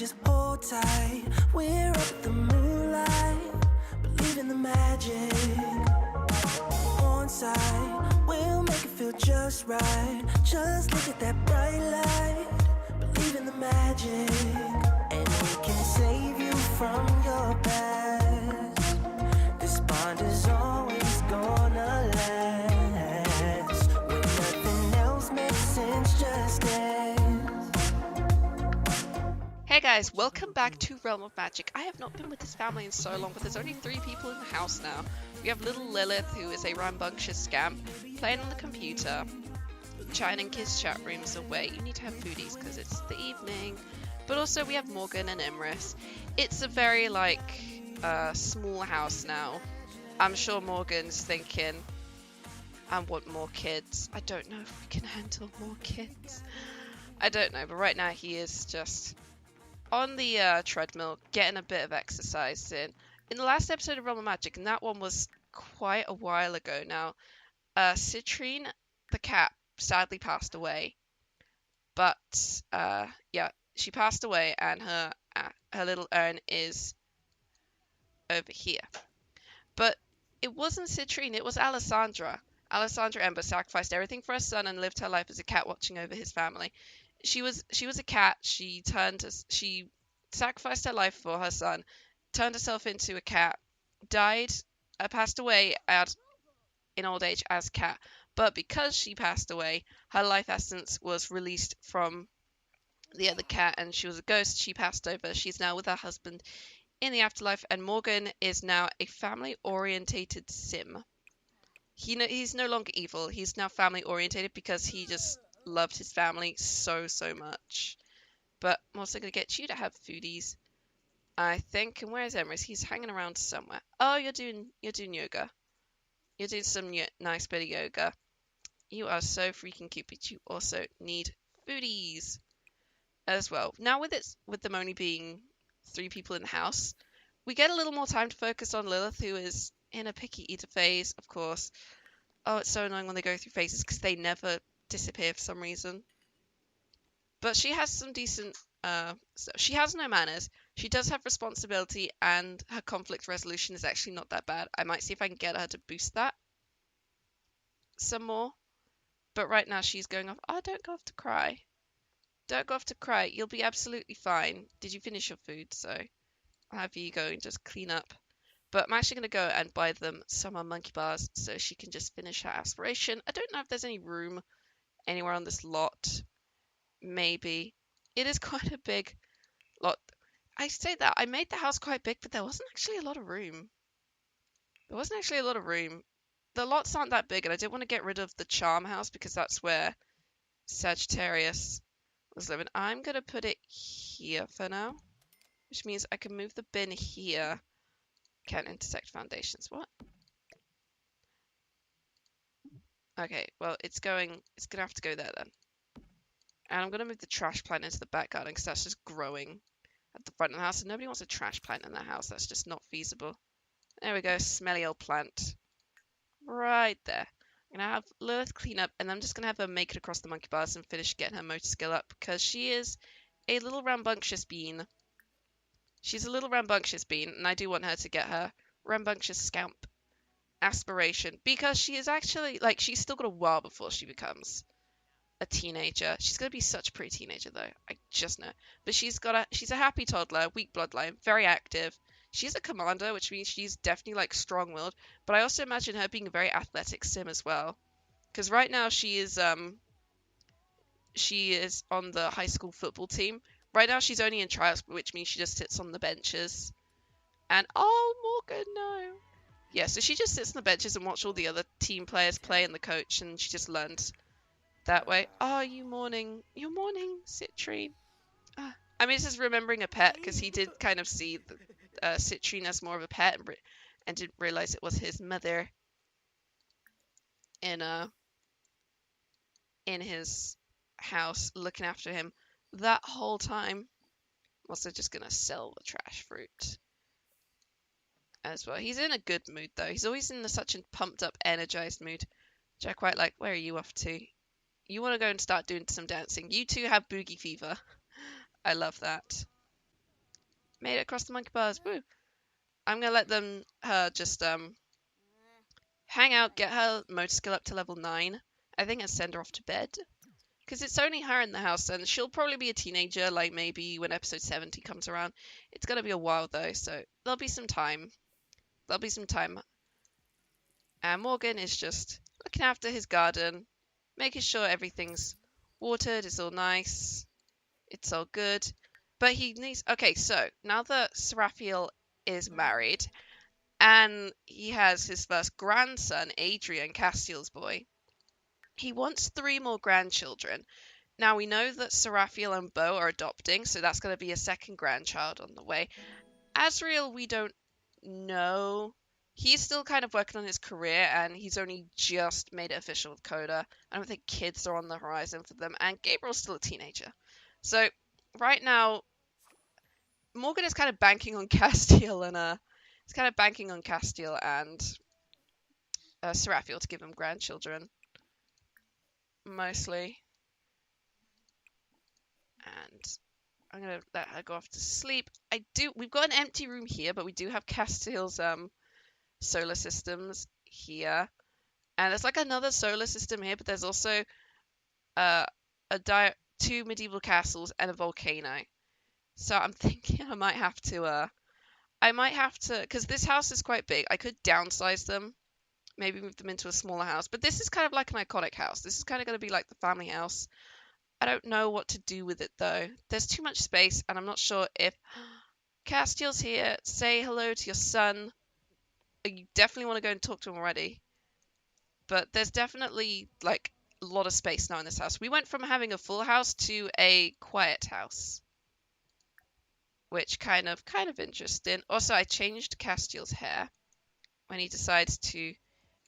just hold tight. We're up at the moonlight, believe in the magic. On side, we'll make it feel just right. Just look at that bright light, believe in the magic. And we can save you from your past. This bond is always gonna last. When nothing else makes sense, just dance. Hey guys, welcome back to Realm of Magic. I have not been with this family in so long, but there's only 3 people in the house now. We have little Lilith, who is a rambunctious scamp, playing on the computer, chatting in kids' chat rooms away. You need to have foodies because it's the evening. But also we have Morgan and Emrys. It's a very, small house now. I'm sure Morgan's thinking, I want more kids. I don't know if we can handle more kids. I don't know, but right now he is just on the treadmill, getting a bit of exercise in. In the last episode of Realm of Magic, and that one was quite a while ago now, Citrine, the cat, sadly passed away. But, she passed away, and her little urn is over here. But it wasn't Citrine, it was Alessandra. Alessandra Ember sacrificed everything for her son and lived her life as a cat watching over his family. She was a cat. She sacrificed her life for her son, turned herself into a cat, died, passed away in old age as cat. But because she passed away, her life essence was released from the other cat, and she was a ghost. She passed over. She's now with her husband in the afterlife, and Morgan is now a family-orientated sim. He's no longer evil. He's now family-orientated because he just loved his family so much. But I'm also going to get you to have foodies, I think. And where's Emrys? He's hanging around somewhere. Oh, you're doing yoga. You're doing some nice bit of yoga. You are so freaking cute, but you also need foodies as well. Now with them only being 3 people in the house, we get a little more time to focus on Lilith, who is in a picky eater phase, of course. Oh, it's so annoying when they go through phases because they never disappear for some reason. But she has some decent stuff. She has no manners. She does have responsibility, and her conflict resolution is actually not that bad. I might see if I can get her to boost that some more. But right now she's going off. Oh, don't go off to cry. Don't go off to cry. You'll be absolutely fine. Did you finish your food? So I'll have you go and just clean up. But I'm actually going to go and buy them some monkey bars so she can just finish her aspiration. I don't know if there's any room anywhere on this lot. Maybe. It is quite a big lot. I say that I made the house quite big, but there wasn't actually a lot of room. The lots aren't that big, and I didn't want to get rid of the charm house because that's where Sagittarius was living. I'm going to put it here for now, which means I can move the bin here. Can't intersect foundations. What? Okay, well, it's going to have to go there then. And I'm going to move the trash plant into the back garden because that's just growing at the front of the house. And nobody wants a trash plant in their house. That's just not feasible. There we go. Smelly old plant. Right there. I'm going to have Lilith clean up. And I'm just going to have her make it across the monkey bars and finish getting her motor skill up. Because she is a little rambunctious bean. She's a little rambunctious bean. And I do want her to get her rambunctious scamp aspiration. Because she is actually, she's still got a while before she becomes a teenager. She's going to be such a pretty teenager though. I just know. But she's a happy toddler, weak bloodline, very active. She's a commander, which means she's definitely strong-willed. But I also imagine her being a very athletic sim as well. Because right now she is on the high school football team. Right now she's only in trials, which means she just sits on the benches. And oh, Morgan, no. Yeah, so she just sits on the benches and watches all the other team players play and the coach, and she just learns that way. Oh, you're mourning, Citrine. I mean, this is remembering a pet, because he did kind of see Citrine as more of a pet and didn't realize it was his mother in his house looking after him that whole time. I'm also just going to sell the trash fruit as well. He's in a good mood, though. He's always in such a pumped up, energized mood, which I quite like. Where are you off to? You want to go and start doing some dancing. You two have boogie fever. I love that. Made it across the monkey bars. Woo! I'm gonna let her just hang out, get her motor skill up to level 9. I think, and send her off to bed. Because it's only her in the house, and she'll probably be a teenager, like maybe when episode 70 comes around. It's gonna be a while though, so there'll be some time. There'll be some time. And Morgan is just looking after his garden, making sure everything's watered, it's all nice, it's all good. But he needs. Okay, so now that Seraphiel is married and he has his first grandson, Adrian, Castiel's boy, he wants 3 more grandchildren. Now we know that Seraphiel and Beau are adopting, so that's going to be a second grandchild on the way. Azriel, we don't know. He's still kind of working on his career, and he's only just made it official with Coda. I don't think kids are on the horizon for them, and Gabriel's still a teenager. So right now, Morgan is kind of banking on Castiel and Seraphiel to give him grandchildren, mostly. And I'm gonna let her go off to sleep. We've got an empty room here, but we do have Castiel's solar systems here, and there's like another solar system here, but there's also 2 medieval castles and a volcano. So I'm thinking I might have to, because this house is quite big. I could downsize them, maybe move them into a smaller house. But this is kind of like an iconic house. This is kind of going to be like the family house. I don't know what to do with it though. There's too much space, and I'm not sure if Castiel's here. Say hello to your son. You definitely want to go and talk to him already. But there's definitely like a lot of space now in this house. We went from having a full house to a quiet house, which kind of interesting. Also, I changed Castiel's hair when he decides to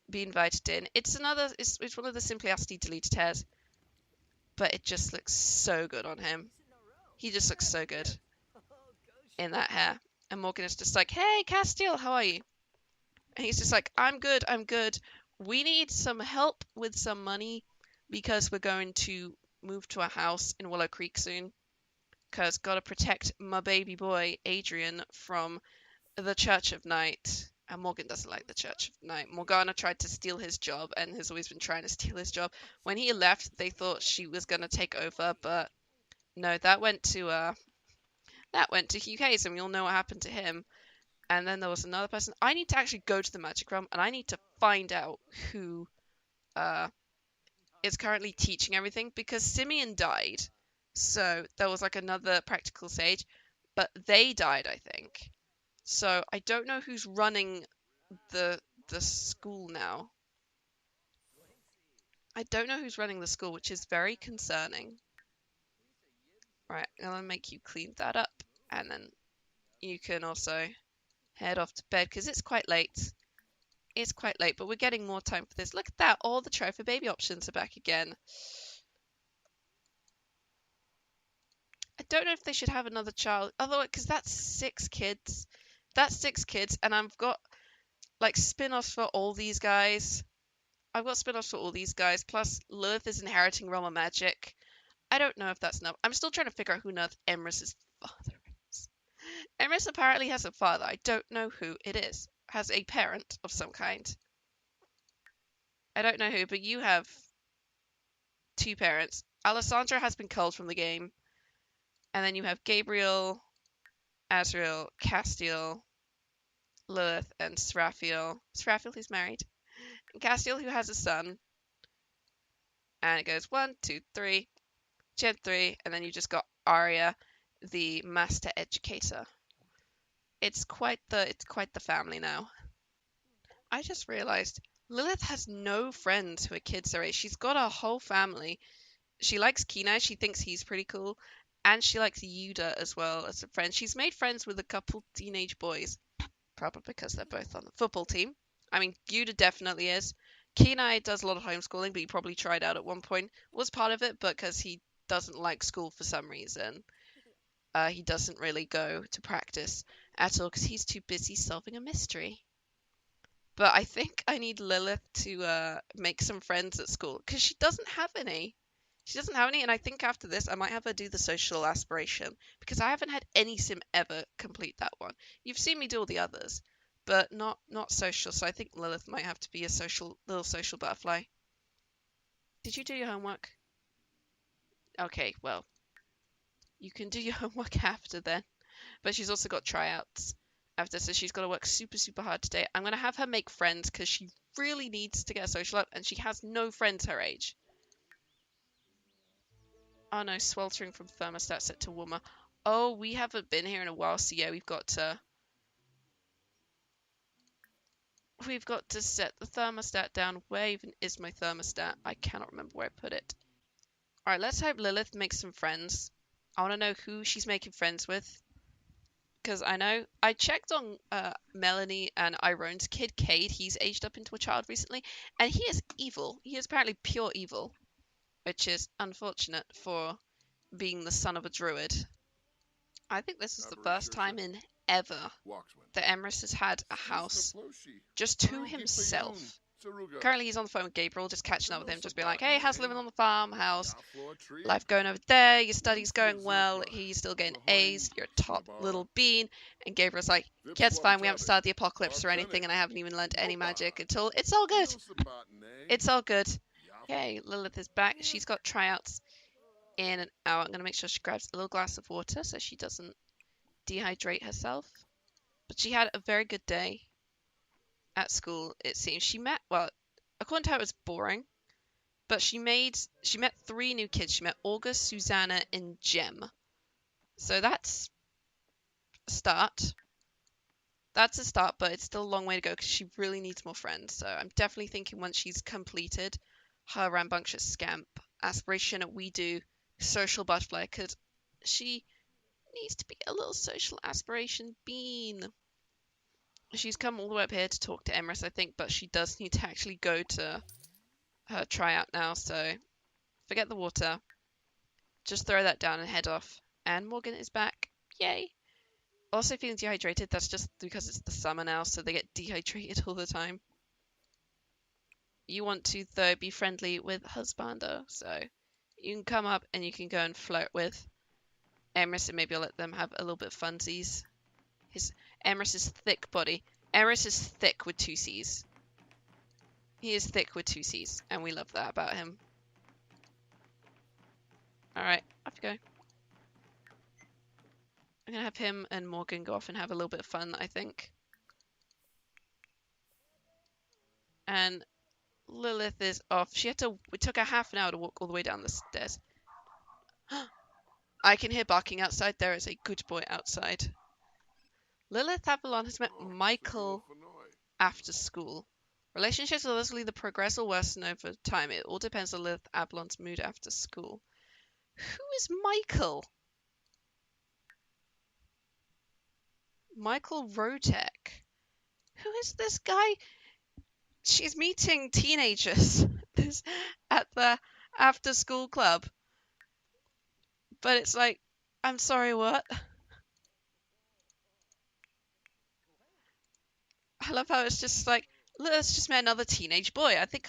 be invited in. It's one of the Simplicity deleted hairs, but it just looks so good on him. He just looks so good in that hair. And Morgan is just like, "Hey, Castiel, how are you?" And he's just like, I'm good. We need some help with some money because we're going to move to a house in Willow Creek soon. Because gotta protect my baby boy, Adrian, from the Church of Night. And Morgan doesn't like the Church of Night. Morgana tried to steal his job and has always been trying to steal his job. When he left, they thought she was gonna take over, but no, that went to Hugh Hayes, and we all know what happened to him. And then there was another person. I need to actually go to the Magic Realm, and I need to find out who is currently teaching everything, because Simeon died. So there was like another practical sage, but they died, I think. So I don't know who's running the school now. I don't know who's running the school, which is very concerning. Right, I'm gonna make you clean that up, and then you can also head off to bed because it's quite late. It's quite late, but we're getting more time for this. Look at that, all the trophy baby options are back again. I don't know if they should have another child, otherwise, because that's 6 kids. That's 6 kids, and I've got like spin-offs for all these guys. Plus Lilith is inheriting Realm of Magic. I don't know if that's enough. I'm still trying to figure out who on earth Emrys' father is. Emrys apparently has a father. I don't know who it is. Has a parent of some kind. I don't know who, but you have 2 parents. Alessandra has been culled from the game. And then you have Gabriel, Azriel, Castiel, Lilith, and Seraphiel. Seraphiel, who's married. And Castiel, who has a son. And it goes 1, 2, 3. Gen 3. And then you just got Arya, the master educator. It's quite the family now. I just realized Lilith has no friends who are kids her age. She's got a whole family. She likes Kina. She thinks he's pretty cool. And she likes Yuda as well as a friend. She's made friends with a couple teenage boys. Probably because they're both on the football team. I mean, Yuda definitely is. Kenai does a lot of homeschooling, but he probably tried out at one point. Was part of it, but because he doesn't like school for some reason. He doesn't really go to practice at all because he's too busy solving a mystery. But I think I need Lilith to make some friends at school because she doesn't have any. She doesn't have any, and I think after this I might have her do the social aspiration because I haven't had any sim ever complete that one. You've seen me do all the others, but not social. So I think Lilith might have to be a little social butterfly. Did you do your homework? Okay, well, you can do your homework after then. But she's also got tryouts after, so she's got to work super, super hard today. I'm going to have her make friends because she really needs to get a social up, and she has no friends her age. Oh no, sweltering from thermostat set to warmer. Oh, we haven't been here in a while, so yeah, we've got to set the thermostat down. Where even is my thermostat? I cannot remember where I put it. Alright, let's hope Lilith makes some friends. I want to know who she's making friends with. Because I know I checked on Melanie and Irone's kid, Cade. He's aged up into a child recently, and he is evil. He is apparently pure evil, which is unfortunate for being the son of a druid. I think this is the first time in ever that Emrys has had a house just to himself. Currently, he's on the phone with Gabriel, just catching up with him, just being like, hey, how's living on the farm? How's life going over there? Your study's going well. He's still getting A's. You're a top little bean. And Gabriel's like, yeah, it's fine. We haven't started the apocalypse or anything, and I haven't even learned any magic until it's all good. It's all good. Okay, Lilith is back. She's got tryouts in an hour. I'm going to make sure she grabs a little glass of water so she doesn't dehydrate herself. But she had a very good day at school, it seems. Well, according to her, it was boring. But she met 3 new kids. She met August, Susanna, and Jem. So that's a start. That's a start, but it's still a long way to go because she really needs more friends. So I'm definitely thinking once she's completed her rambunctious scamp aspiration, we do social butterfly because she needs to be a little social aspiration bean. She's come all the way up here to talk to Emrys, I think, but she does need to actually go to her tryout now, so forget the water. Just throw that down and head off. And Morgan is back. Yay! Also feeling dehydrated, that's just because it's the summer now, so they get dehydrated all the time. You want to, though, be friendly with Husbander, so you can come up and you can go and flirt with Emrys, and maybe I'll let them have a little bit of funsies. Emrys' thick body. Emrys is thick with 2 C's. He is thick with 2 C's, and we love that about him. Alright, off you go. I'm gonna have him and Morgan go off and have a little bit of fun, I think. And Lilith is off. It took her half an hour to walk all the way down the stairs. I can hear barking outside. There is a good boy outside. Lilith Avalon has met Michael after school. Relationships will likely progress or worsen over time. It all depends on Lilith Avalon's mood after school. Who is Michael? Michael Rotek. Who is this guy? She's meeting teenagers at the after school club. But it's like, I'm sorry, what? I love how it's just like, let's just met another teenage boy. I think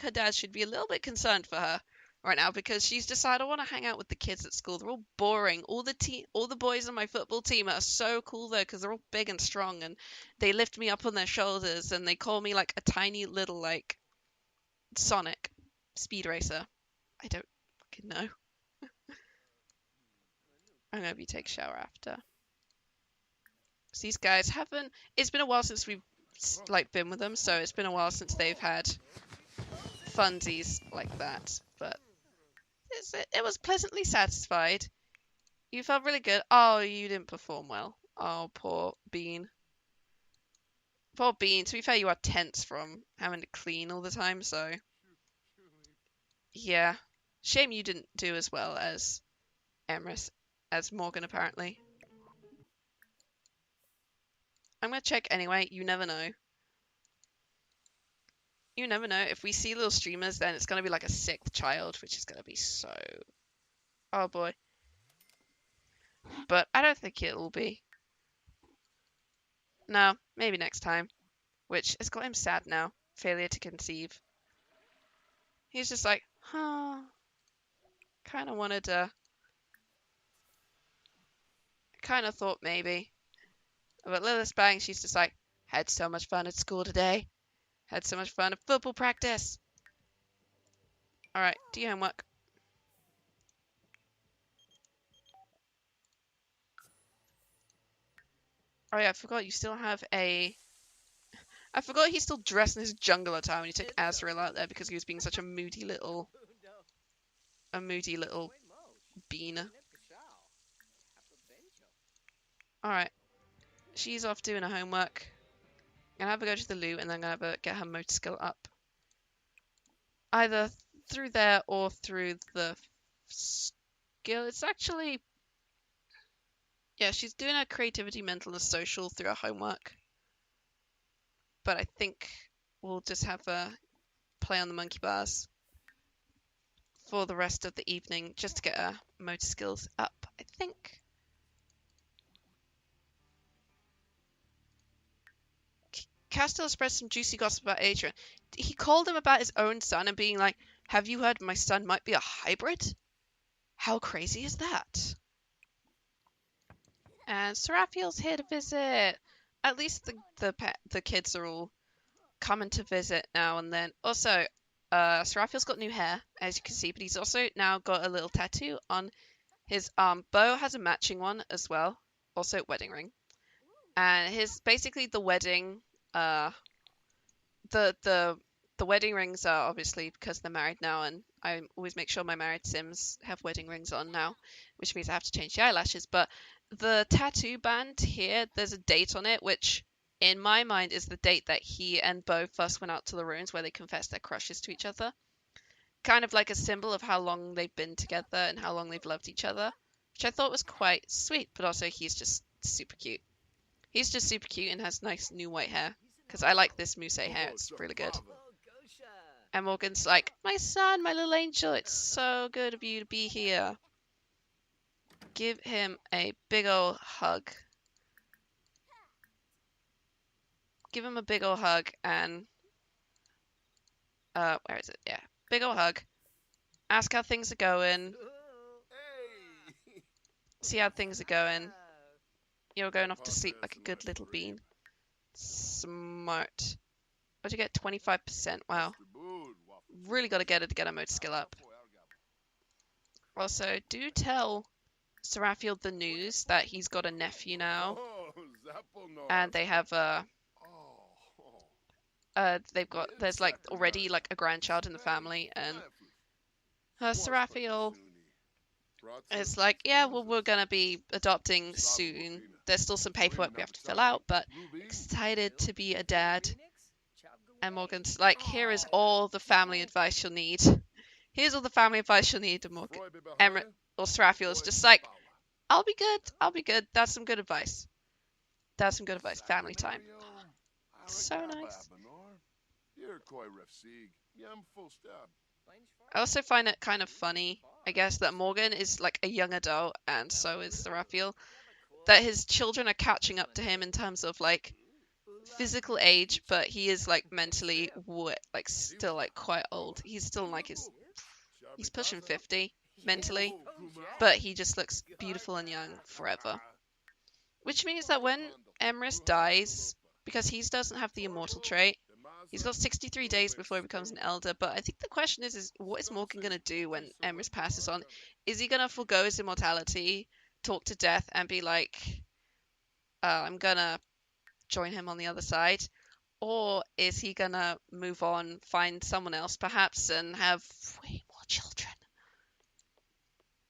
her dad should be a little bit concerned for her right now because she's decided I want to hang out with the kids at school. They're all boring. All the boys on my football team are so cool though because they're all big and strong and they lift me up on their shoulders and they call me like a tiny little like Sonic speed racer. I don't fucking know. I'm gonna be take a shower after. These guys haven't. It's been a while since we've like been with them, so it's been a while since they've had funsies like that. But it was pleasantly satisfied. You felt really good. Oh, you didn't perform well. Oh, poor Bean. Poor Bean. To be fair, you are tense from having to clean all the time, so yeah. Shame you didn't do as well as Emrys, as Morgan apparently. I'm gonna check anyway. You never know. You never know. If we see little streamers, then it's gonna be like a 6th child, which is gonna be so... Oh boy. But I don't think it will be. No, maybe next time. Which has got him sad now. Failure to conceive. He's just like, huh. Kind of wanted to... Kind of thought maybe. But Lilith's bang, she's just like, had so much fun at school today. Had so much fun at football practice. Alright, do your homework. Oh yeah, I forgot you still have a... I forgot he's still dressed in his jungle attire when you took Azrael out there because he was being such a moody little... A moody little bean. Alright. She's off doing her homework. I'm gonna have her go to the loo and then I'm gonna have her get her motor skill up. Either through there or through the skill. It's actually... Yeah, she's doing her creativity, mental, and social through her homework. But I think we'll just have her play on the monkey bars for the rest of the evening just to get her motor skills up, I think. Castell spread some juicy gossip about Adrian. He called him about his own son and being like, have you heard my son might be a hybrid? How crazy is that? And Seraphiel's here to visit. At least the kids are all coming to visit now and then. Also, Seraphiel's got new hair, as you can see, but he's also now got a little tattoo on his arm. Bo has a matching one as well, also wedding ring. And basically the wedding, the wedding rings are obviously because they're married now, and I always make sure my married Sims have wedding rings on now, which means I have to change the eyelashes. But the tattoo band here, there's a date on it, which in my mind is the date that he and Bo first went out to the ruins where they confessed their crushes to each other. Kind of like a symbol of how long they've been together and how long they've loved each other, which I thought was quite sweet, but also he's just super cute. He's just super cute and has nice new white hair, because I like this mousse hair, it's really good. And Morgan's like, my son, my little angel, it's so good of you to be here. Give him a big ol' hug. Give him a big ol' hug and... where is it? Yeah, big ol' hug. Ask how things are going. See how things are going. You're going off to sleep like a good little bean. Smart. What'd you get? 25%. Wow. Really got to get her to get her motor skill up. Also, do tell Seraphiel the news that he's got a nephew now. And they have there's like already like a grandchild in the family, and Seraphiel is like, yeah, well, we're gonna be adopting soon. There's still some paperwork we have to fill out, but excited to be a dad. And Morgan's like, here is all the family advice you'll need. Here's all the family advice you'll need. And Morgan, Emrys, or Seraphiel is just like, I'll be good. I'll be good. That's some good advice. That's some good advice. Family time. So nice. I also find it kind of funny, I guess, that Morgan is like a young adult, and so is Seraphiel. That his children are catching up to him in terms of like physical age, but he is like mentally like still like quite old. He's still like he's pushing 50 mentally, but he just looks beautiful and young forever. Which means that when Emrys dies, because he doesn't have the immortal trait, he's got 63 days before he becomes an elder. But I think the question is what is Morgan going to do when Emrys passes on? Is he going to forgo his immortality, talk to death, and be like, I'm going to join him on the other side? Or is he going to move on, find someone else perhaps, and have way more children?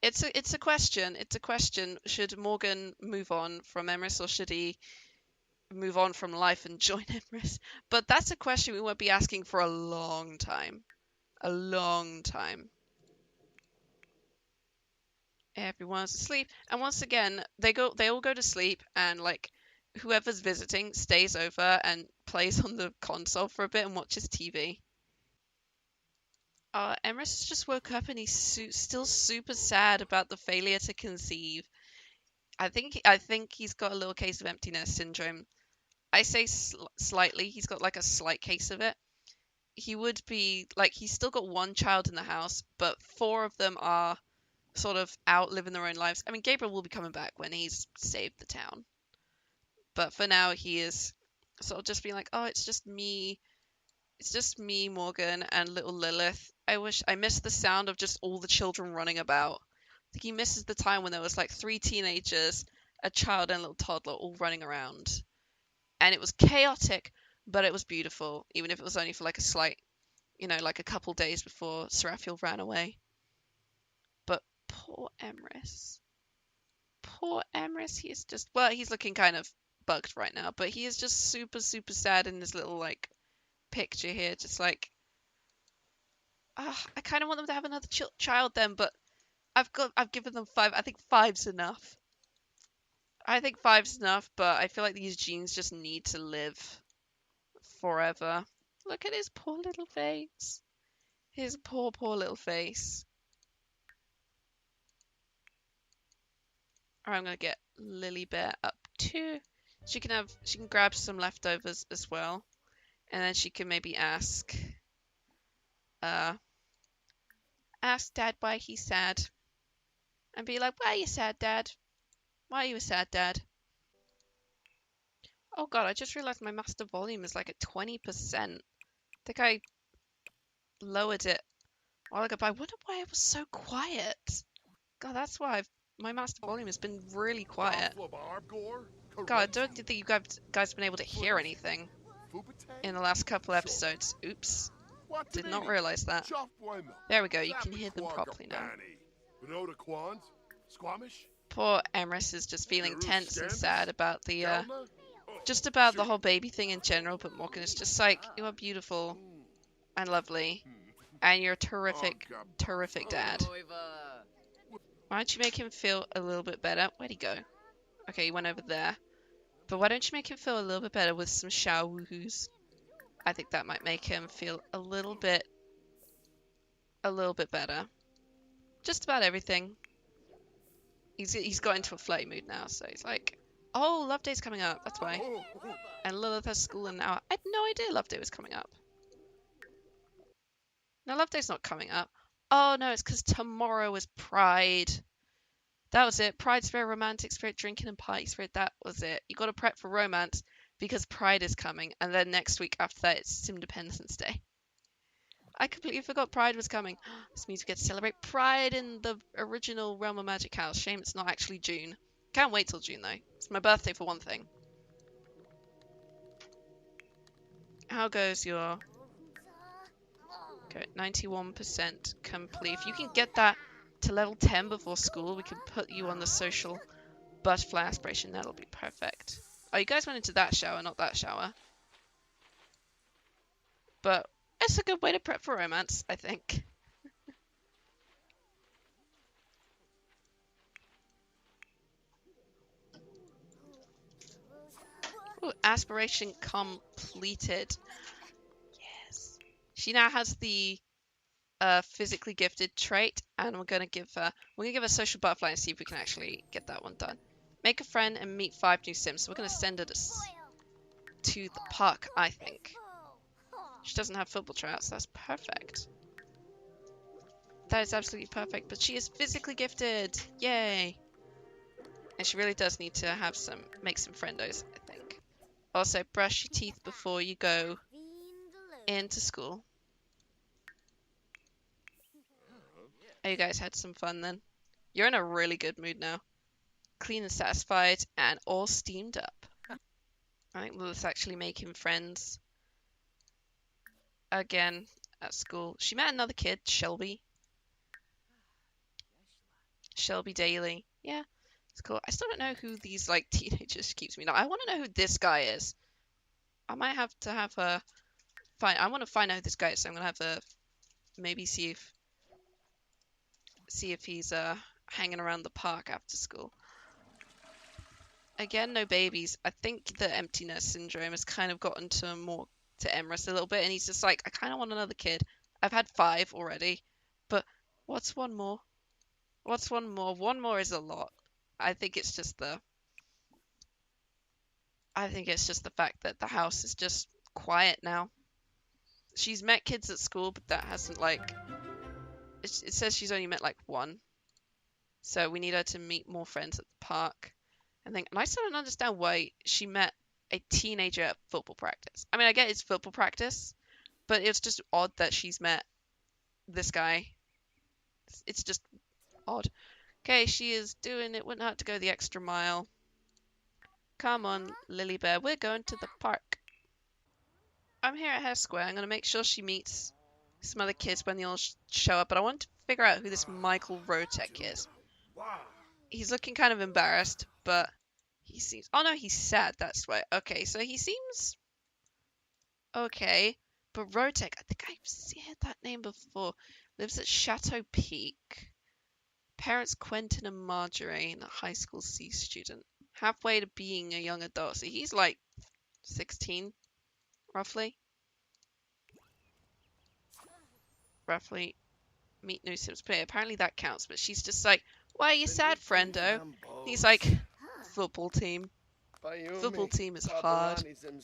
It's a question. It's a question. Should Morgan move on from Emrys, or should he move on from life and join Emrys? But that's a question we won't be asking for a long time. A long time. Everyone's asleep, and once again they all go to sleep, and like whoever's visiting stays over and plays on the console for a bit and watches TV. Emrys just woke up and he's still super sad about the failure to conceive. I think he's got a little case of empty nest syndrome. I say slightly. He's got like a slight case of it. He would be like, he's still got one child in the house, but 4 of them are sort of out living their own lives. I mean, Gabriel will be coming back when he's saved the town. But for now, he is sort of just being like, oh, it's just me. It's just me, Morgan, and little Lilith. I missed the sound of just all the children running about. I think he misses the time when there was like 3 teenagers, a child, and a little toddler all running around. And it was chaotic, but it was beautiful, even if it was only for like a slight, like a couple days before Seraphiel ran away. But poor Emrys. Poor Emrys, he's looking kind of bugged right now, but he is just super, super sad in this little, like, picture here, just like, I kind of want them to have another child then, but I've given them 5. I think 5's enough. But I feel like these genes just need to live forever. Look at his poor little face. His poor, poor little face. Alright, I'm gonna get Lily Bear up too. She can grab some leftovers as well. And then she can maybe ask Dad why he's sad. And be like, why are you sad, Dad? Why are you a sad dad? Oh god, I just realized my master volume is like at 20%. I think I lowered it a while ago, but I wonder why it was so quiet. God, that's why my master volume has been really quiet. God, I don't think you guys have been able to hear anything in the last couple episodes. Oops. Did not realize that. There we go, you can hear them properly now. Poor Emrys is just feeling tense and sad about the whole baby thing in general, but Morgan is just like, you are beautiful and lovely, and you're a terrific, terrific dad. Why don't you make him feel a little bit better? Where'd he go? Okay, he went over there. But why don't you make him feel a little bit better with some shower woohoos? I think that might make him feel a little bit better. Just about everything. He's got into a flirty mood now, so he's like, oh, Love Day's coming up, that's why. And Lilith has school in an hour. I had no idea Love Day was coming up. No, Love Day's not coming up. Oh no, it's because tomorrow is Pride. That was it. Pride spirit, romantic spirit, drinking and party spirit. That was it. You got to prep for romance because Pride is coming, and then next week after that, it's Independence Day. I completely forgot Pride was coming. This means we get to celebrate Pride in the original Realm of Magic house. Shame it's not actually June. Can't wait till June though. It's my birthday for one thing. How goes your... Okay, 91% complete. If you can get that to level 10 before school, we can put you on the social butterfly aspiration. That'll be perfect. Oh, you guys went into that shower, not that shower. But it's a good way to prep for romance, I think. Ooh, aspiration completed. Yes. She now has the physically gifted trait, and we're gonna give her social butterfly and see if we can actually get that one done. Make a friend and meet 5 new Sims. So we're gonna send her to the park, I think. She doesn't have football tryouts. That's perfect. That is absolutely perfect. But she is physically gifted. Yay! And she really does need to make some friendos, I think. Also, brush your teeth before you go into school. Oh, you guys had some fun then. You're in a really good mood now. Clean and satisfied and all steamed up. I think Lilith's actually making friends again at school. She met another kid, Shelby Daly. Yeah, it's cool. I still don't know who these like teenagers keeps me. Now I want to know who this guy is. I might have to have her find. I want to find out who this guy is. So I'm gonna have to maybe see if he's hanging around the park after school. Again, no babies. I think the emptiness syndrome has kind of gotten to Emrys a little bit, and he's just like, I kind of want another kid. I've had 5 already, but what's one more? What's one more? One more is a lot. I think it's just the fact that the house is just quiet now. She's met kids at school, but that hasn't like... It says she's only met like 1. So we need her to meet more friends at the park. And I still don't understand why she met a teenager at football practice. I mean, I get it's football practice, but it's just odd that she's met this guy. It's just odd. Okay, she is doing it. Wouldn't hurt to go the extra mile. Come on, Lily Bear. We're going to the park. I'm here at Hair Square. I'm going to make sure she meets some other kids when they all show up. But I want to figure out who this Michael Rotek is. He's looking kind of embarrassed, but he seems... Oh, no, he's sad. That's why. Okay, so he seems... Okay. But Rotek, I think I've heard that name before. Lives at Chateau Peak. Parents Quentin and Marjorie, and a high school C student. Halfway to being a young adult. So he's like 16, roughly. Roughly. Meet new Sims player. Apparently that counts, but she's just like, why are you sad, friendo? He's like, football team. Football team is hard.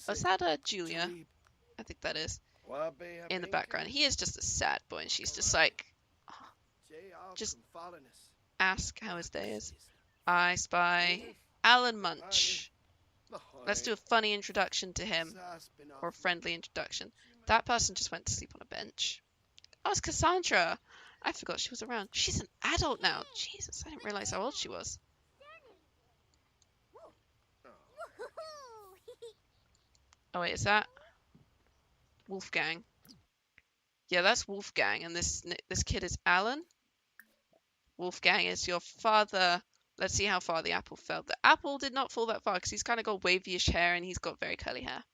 Oh, is that Julia? I think that is. In the background. He is just a sad boy, and she's just like, just ask how his day is. I spy Alan Munch. Let's do a funny introduction to him. Or a friendly introduction. That person just went to sleep on a bench. Oh, it's Cassandra. I forgot she was around. She's an adult now. Jesus, I didn't realize how old she was. Oh wait, is that Wolfgang? Yeah, that's Wolfgang, and this kid is Alan. Wolfgang is your father. Let's see how far the apple fell. The apple did not fall that far because he's kind of got wavy-ish hair and he's got very curly hair.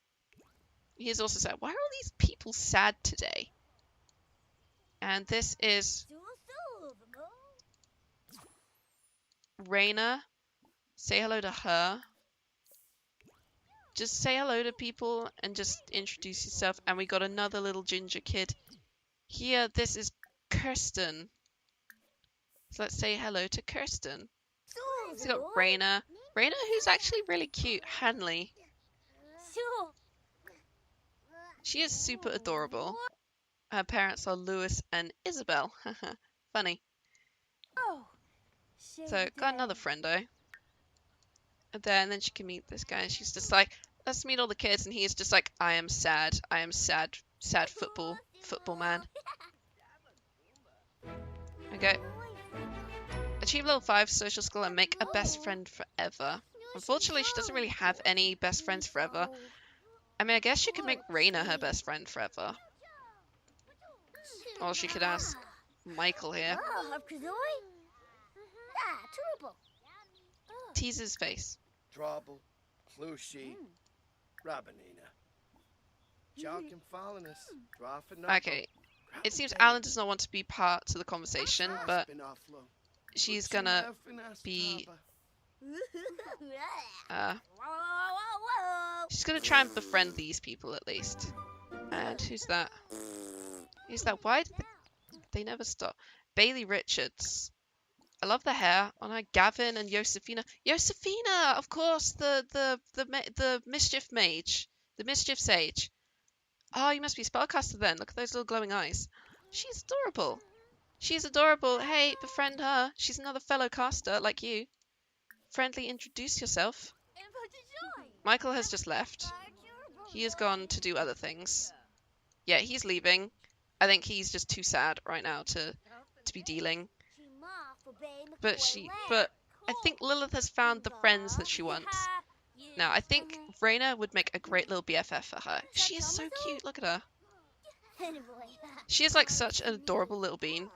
He is also sad. Why are all these people sad today? And this is Raina. Say hello to her. Just say hello to people and just introduce yourself. And we got another little ginger kid. Here, this is Kirsten. So let's say hello to Kirsten. So we got Raina. Raina, who's actually really cute. Hanley. She is super adorable. Her parents are Lewis and Isabel. Funny. So, got another friendo. And then she can meet this guy, and she's just like, let's meet all the kids, and he is just like, I am sad. I am sad. Sad football man. Okay. Achieve level 5 social skill and make a best friend forever. Unfortunately, she doesn't really have any best friends forever. I mean, I guess she could make Raina her best friend forever. Or she could ask Michael here. Tease his face. Okay. It seems Alan does not want to be part of the conversation, but she's gonna be... she's gonna try and befriend these people at least. And who's that? Who's that? Why did they never stop? Bailey Richards. I love the hair on her. Gavin and Josefina. Josefina, of course, the mischief mage, the mischief sage. Oh, you must be spellcaster then. Look at those little glowing eyes. She's adorable. She's adorable. Hey, befriend her. She's another fellow caster like you. Friendly, introduce yourself. Michael has just left. He has gone to do other things. Yeah, he's leaving. I think he's just too sad right now to be dealing. But I think Lilith has found the friends that she wants. Now, I think Raina would make a great little BFF for her. She is so cute. Look at her. She is like such an adorable little bean.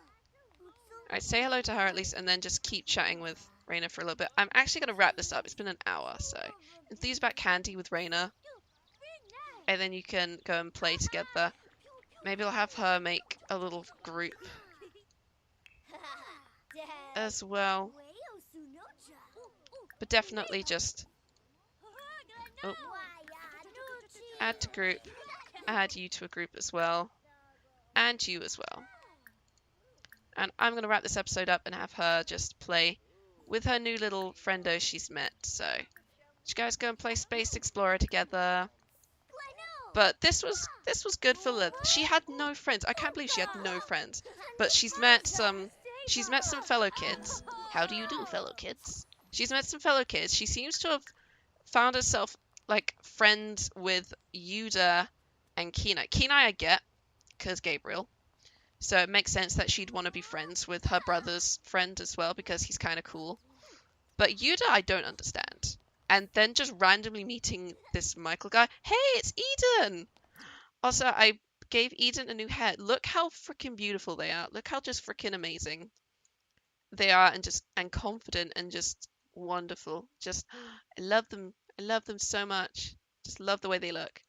Alright, say hello to her at least, and then just keep chatting with Raina for a little bit. I'm actually going to wrap this up. It's been an hour, so enthuse about candy with Raina. And then you can go and play together. Maybe I'll have her make a little group as well. But definitely just... Oh. Add to group. Add you to a group as well. And you as well. And I'm going to wrap this episode up and have her just play with her new little friendo she's met. So, you guys go and play Space Explorer together. But this was good for Lilith. She had no friends. I can't believe she had no friends. But she's met some she's met some fellow kids. How do you do, fellow kids? She's met some fellow kids. She seems to have found herself, like, friends with Yuda and Kenai. Kenai I get, because Gabriel. So it makes sense that she'd want to be friends with her brother's friend as well, because he's kind of cool. But Yuda, I don't understand. And then just randomly meeting this Michael guy. Hey, it's Eden! Also, I gave Eden a new hair. Look how freaking beautiful they are. Look how just freaking amazing they are, and confident and just wonderful. Just, I love them. I love them so much. Just love the way they look.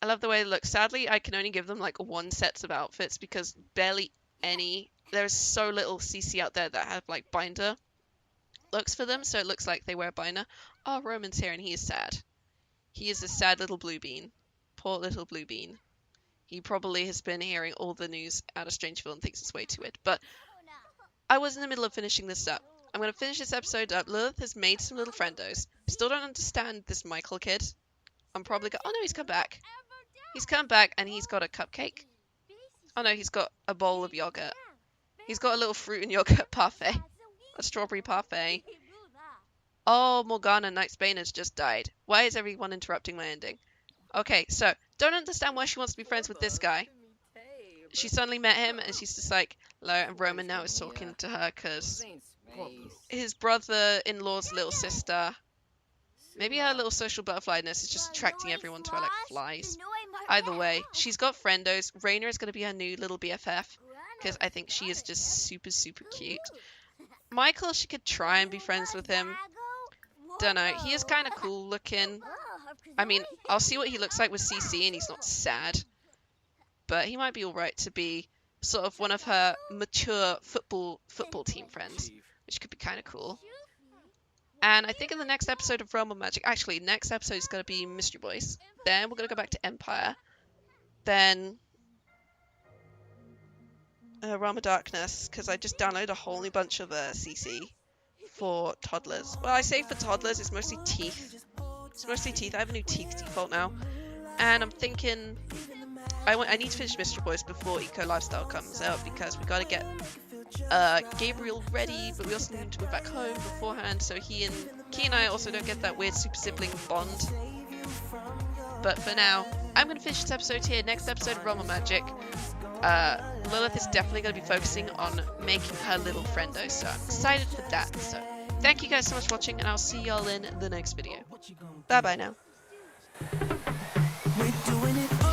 I love the way they look. Sadly, I can only give them like one set of outfits because barely any. There's so little CC out there that have like binder looks for them, so it looks like they wear binder. Oh, Roman's here and he is sad. He is a sad little blue bean. Poor little blue bean. He probably has been hearing all the news out of Strangeville and thinks it's way too weird. But I was in the middle of finishing this up. I'm going to finish this episode up. Lilith has made some little friendos. Still don't understand this Michael kid. I'm probably oh no, he's come back. He's come back and he's got a cupcake. Oh no, he's got a bowl of yogurt. He's got a little fruit and yogurt parfait. A strawberry parfait. Oh, Morgana, Knight's Bane has just died. Why is everyone interrupting my ending? Okay, so, don't understand why she wants to be friends with this guy. She suddenly met him and she's just like, hello, and Roman now is talking to her because his brother-in-law's little sister, maybe her little social butterfly-ness is just attracting everyone to her like flies. Either way, she's got friendos. Raina is going to be her new little BFF because I think she is just super, super cute. Michael, she could try and be friends with him. Don't know. He is kind of cool looking. I mean, I'll see what he looks like with CC and he's not sad. But he might be alright to be sort of one of her mature football team friends, which could be kind of cool. And I think in the next episode of Realm of Magic, actually, next episode is going to be Mystery Boys. Then we're going to go back to Empire. Then Realm of Darkness, because I just downloaded a whole new bunch of CC for toddlers. Well, I say for toddlers, it's mostly teeth. It's mostly teeth. I have a new teeth default now. And I'm thinking I need to finish Mystery Boys before Eco Lifestyle comes out because we got to get Gabriel ready, but we also need to go back home beforehand so he and I also don't get that weird super sibling bond. But for now, I'm going to finish this episode here. Next episode of Realm of Magic, Lilith is definitely going to be focusing on making her little friendo, so I'm excited for that. So thank you guys so much for watching, and I'll see y'all in the next video. Bye bye now. We're doing it